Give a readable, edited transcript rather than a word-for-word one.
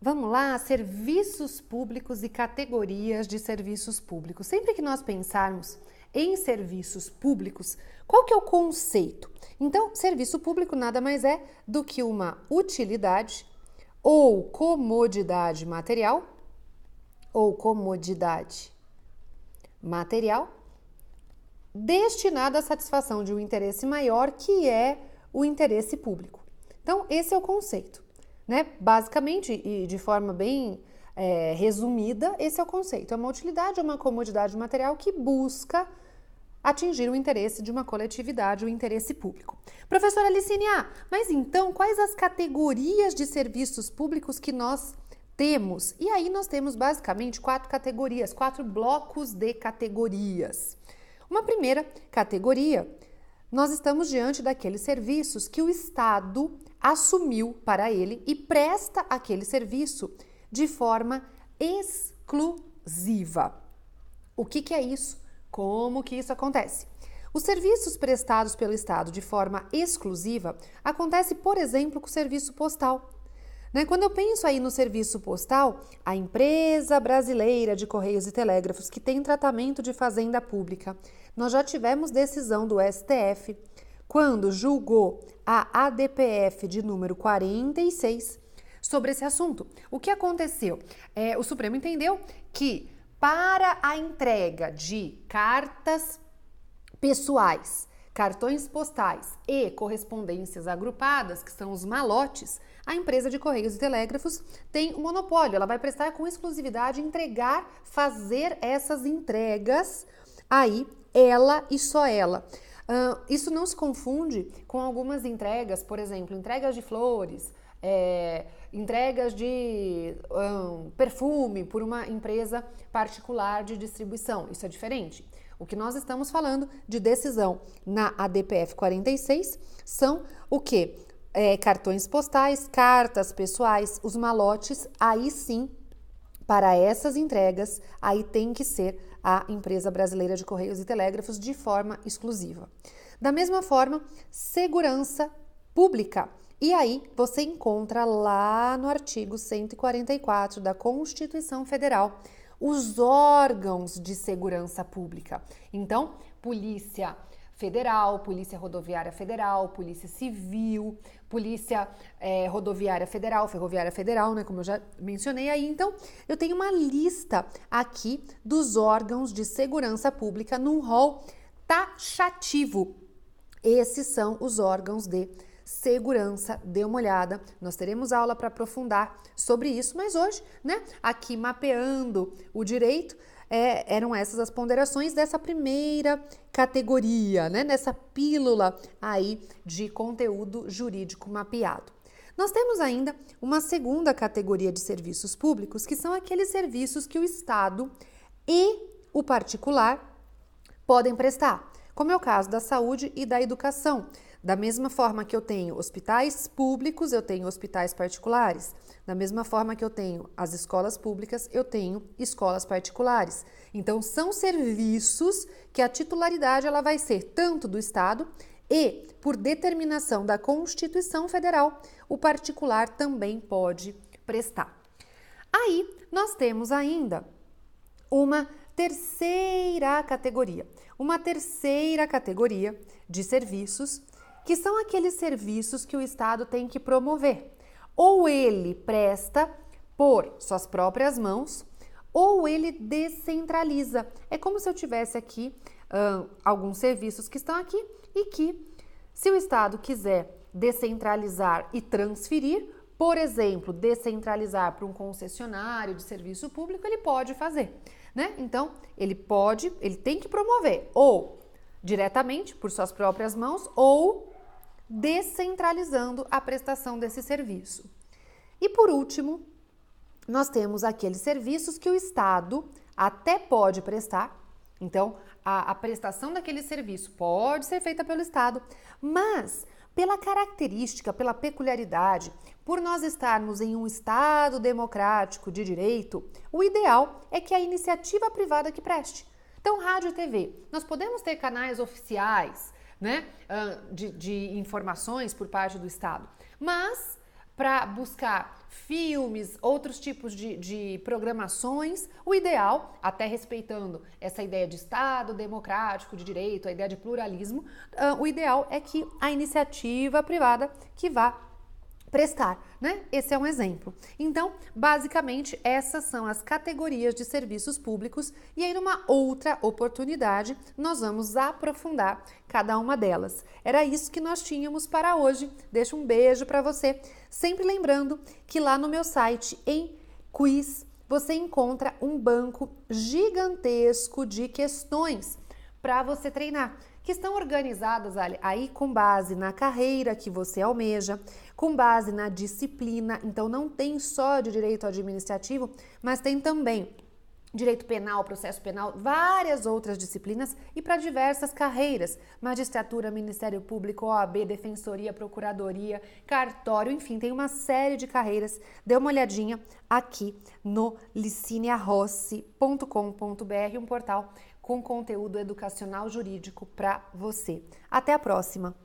Vamos lá, serviços públicos e categorias de serviços públicos. Sempre que nós pensarmos em serviços públicos, qual que é o conceito? Então, serviço público nada mais é do que uma utilidade ou comodidade material destinada à satisfação de um interesse maior, que é o interesse público. Então, esse é o conceito, né? Basicamente, e de forma bem resumida, esse é o conceito. É uma utilidade, é uma comodidade material que busca atingir o interesse de uma coletividade, o interesse público. Professora Alicine, mas então quais as categorias de serviços públicos que nós temos? E aí nós temos basicamente 4 categorias, 4 blocos de categorias. Uma primeira categoria, nós estamos diante daqueles serviços que o Estado assumiu para ele e presta aquele serviço de forma exclusiva. O que é isso? Como que isso acontece? Os serviços prestados pelo Estado de forma exclusiva acontece, por exemplo, com o serviço postal. Quando eu penso aí no serviço postal, a empresa brasileira de Correios e Telégrafos, que tem tratamento de fazenda pública, nós já tivemos decisão do STF, quando julgou a ADPF de número 46 sobre esse assunto. O que aconteceu? O Supremo entendeu que para a entrega de cartas pessoais, cartões postais e correspondências agrupadas, que são os malotes, a empresa de Correios e Telégrafos tem um monopólio. Ela vai prestar com exclusividade, entregar, fazer essas entregas aí, ela e só ela. Isso não se confunde com algumas entregas, por exemplo, entregas de flores, entregas de perfume por uma empresa particular de distribuição. Isso é diferente. O que nós estamos falando de decisão na ADPF 46 são o quê? Cartões postais, cartas pessoais, os malotes. Aí sim, para essas entregas, aí tem que ser a empresa brasileira de Correios e Telégrafos de forma exclusiva. Da mesma forma, segurança pública. E aí você encontra lá no artigo 144 da Constituição Federal os órgãos de segurança pública. Então, Polícia Federal, Polícia Rodoviária Federal, Polícia Civil, Polícia Rodoviária Federal, Ferroviária Federal, como eu já mencionei aí. Então, eu tenho uma lista aqui dos órgãos de segurança pública num rol taxativo. Esses são os órgãos de segurança. Dê uma olhada, nós teremos aula para aprofundar sobre isso, mas hoje, aqui mapeando o direito, eram essas as ponderações dessa primeira categoria, nessa pílula aí de conteúdo jurídico mapeado. Nós temos ainda uma segunda categoria de serviços públicos, que são aqueles serviços que o Estado e o particular podem prestar, como é o caso da saúde e da educação. Da mesma forma que eu tenho hospitais públicos, eu tenho hospitais particulares. Da mesma forma que eu tenho as escolas públicas, eu tenho escolas particulares. Então, são serviços que a titularidade ela vai ser tanto do Estado e, por determinação da Constituição Federal, o particular também pode prestar. Aí, nós temos ainda uma terceira categoria de serviços, que são aqueles serviços que o Estado tem que promover. Ou ele presta por suas próprias mãos, ou ele descentraliza. É como se eu tivesse aqui alguns serviços que estão aqui e que, se o Estado quiser descentralizar e transferir, por exemplo, descentralizar para um concessionário de serviço público, ele pode fazer, Então, ele tem que promover ou diretamente por suas próprias mãos ou descentralizando a prestação desse serviço. E por último, nós temos aqueles serviços que o Estado até pode prestar. Então, a prestação daquele serviço pode ser feita pelo Estado, mas pela característica, pela peculiaridade, por nós estarmos em um Estado democrático de direito, o ideal é que a iniciativa privada que preste. Então, rádio e TV, nós podemos ter canais oficiais, de informações por parte do Estado, mas para buscar filmes, outros tipos de programações, o ideal, até respeitando essa ideia de Estado democrático, de direito, a ideia de pluralismo, o ideal é que a iniciativa privada que vá prestar, né? Esse é um exemplo. Então, basicamente, essas são as categorias de serviços públicos e aí numa outra oportunidade nós vamos aprofundar cada uma delas. Era isso que nós tínhamos para hoje. Deixo um beijo para você. Sempre lembrando que lá no meu site, em quiz, você encontra um banco gigantesco de questões para você treinar, que estão organizadas aí com base na carreira que você almeja, com base na disciplina. Então não tem só de direito administrativo, mas tem também direito penal, processo penal, várias outras disciplinas e para diversas carreiras, magistratura, Ministério Público, OAB, Defensoria, Procuradoria, cartório, enfim, tem uma série de carreiras. Dê uma olhadinha aqui no liciniarossi.com.br, um portal com conteúdo educacional jurídico para você. Até a próxima!